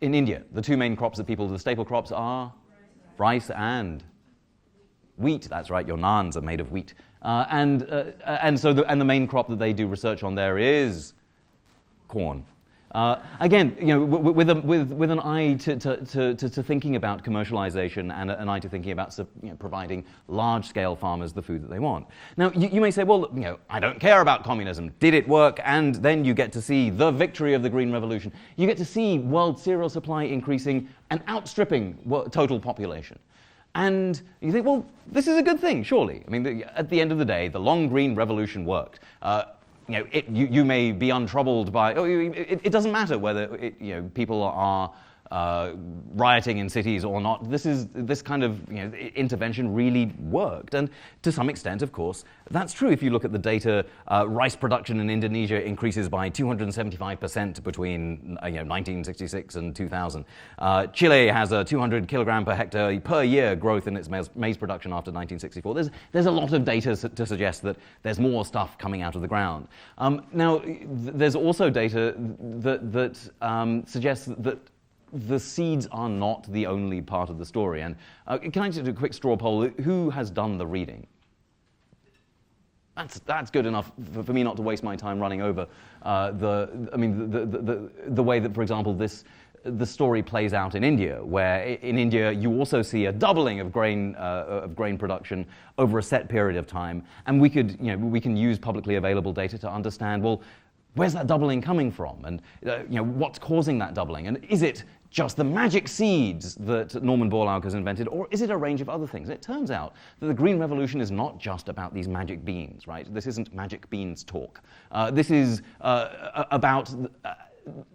in India, the two main crops that the staple crops are rice and wheat. That's right, your naans are made of wheat. And the main crop that they do research on there is corn. Again, with an eye to thinking about commercialization and an eye to thinking about providing large-scale farmers the food that they want. Now, you may say, well, I don't care about communism. Did it work? And then you get to see the victory of the Green Revolution. You get to see world cereal supply increasing and outstripping total population. And you think, well, this is a good thing, surely. I mean, at the end of the day, the long Green Revolution worked. You may be untroubled by. It doesn't matter whether people are rioting in cities or not. This kind of intervention really worked, and to some extent, of course, that's true. If you look at the data, rice production in Indonesia increases by 275% between 1966 and 2000. Chile has a 200 kilogram per hectare per year growth in its maize production after 1964. There's a lot of data to suggest that there's more stuff coming out of the ground. Now, there's also data that suggests that the seeds are not the only part of the story. And can I just do a quick straw poll? Who has done the reading? That's good enough for me not to waste my time running over the way that, for example, the story plays out in India, where in India you also see a doubling of grain production over a set period of time, and we can use publicly available data to understand, well, where's that doubling coming from, and what's causing that doubling, and is it just the magic seeds that Norman Borlaug has invented, or is it a range of other things? And it turns out that the Green Revolution is not just about these magic beans, right? This isn't magic beans talk. This is about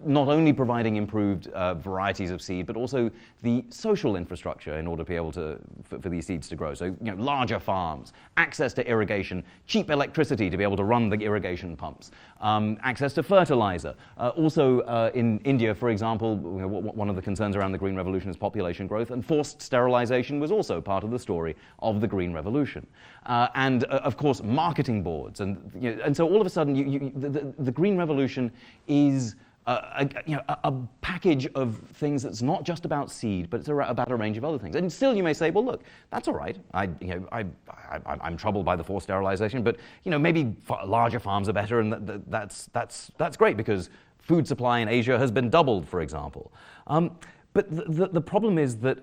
not only providing improved varieties of seed, but also the social infrastructure in order to be able for these seeds to grow. So, larger farms, access to irrigation, cheap electricity to be able to run the irrigation pumps, access to fertilizer. Also, in India, for example, one of the concerns around the Green Revolution is population growth, and forced sterilization was also part of the story of the Green Revolution. And of course, marketing boards, and so all of a sudden, the Green Revolution is a package of things that's not just about seed, but it's about a range of other things. And still, you may say, well, look, that's all right. I'm troubled by the forced sterilization, but maybe larger farms are better, and that's great because food supply in Asia has been doubled, for example. But the problem is that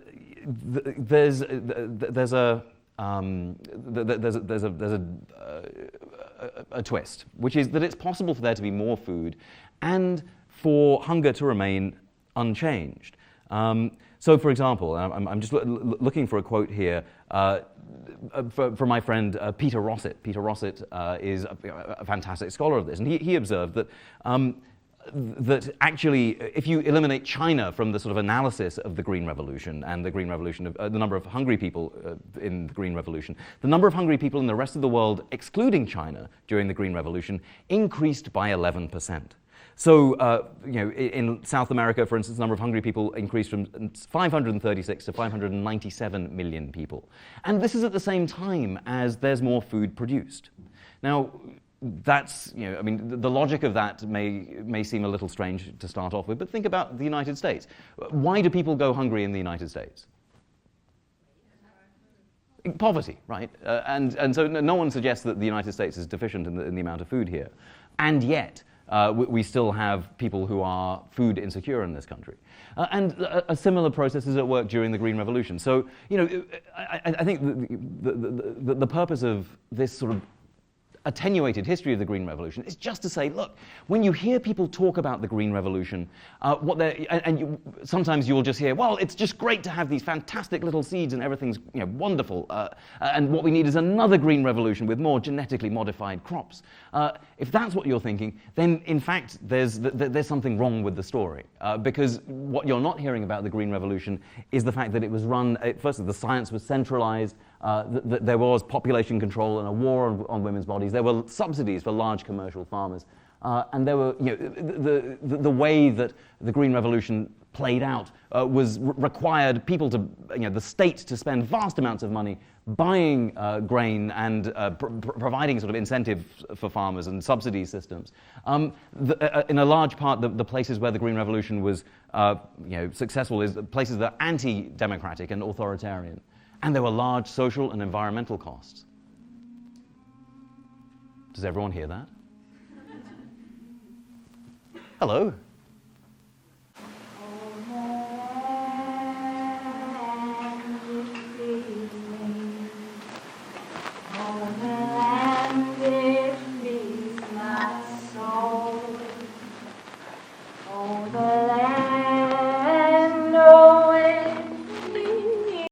there's a twist, which is that it's possible for there to be more food and for hunger to remain unchanged. So, for example, I'm just looking for a quote here from my friend Peter Rossett. Peter Rossett is a fantastic scholar of this, and he observed that that actually, if you eliminate China from the sort of analysis of the Green Revolution and the Green Revolution, the number of hungry people in the Green Revolution, the number of hungry people in the rest of the world, excluding China, during the Green Revolution, increased by 11%. So, in South America, for instance, the number of hungry people increased from 536 to 597 million people. And this is at the same time as there's more food produced. Now, that's, the logic of that may seem a little strange to start off with, but think about the United States. Why do people go hungry in the United States? Poverty, right? And so no one suggests that the United States is deficient in the amount of food here. And yet, we still have people who are food insecure in this country. And a similar process is at work during the Green Revolution. So, I think the purpose of this sort of attenuated history of the Green Revolution is just to say, look, when you hear people talk about the Green Revolution, sometimes you'll just hear, well, it's just great to have these fantastic little seeds and everything's wonderful, and what we need is another Green Revolution with more genetically modified crops. If that's what you're thinking, then in fact there's something wrong with the story, because what you're not hearing about the Green Revolution is the fact that it was run, firstly, the science was centralized, there was population control and a war on women's bodies. There were subsidies for large commercial farmers. And there were, the way that the Green Revolution played out required people to, the state to spend vast amounts of money buying grain and providing sort of incentive for farmers and subsidy systems. In a large part, the places where the Green Revolution was successful is places that are anti-democratic and authoritarian. And there were large social and environmental costs. Does everyone hear that? Hello.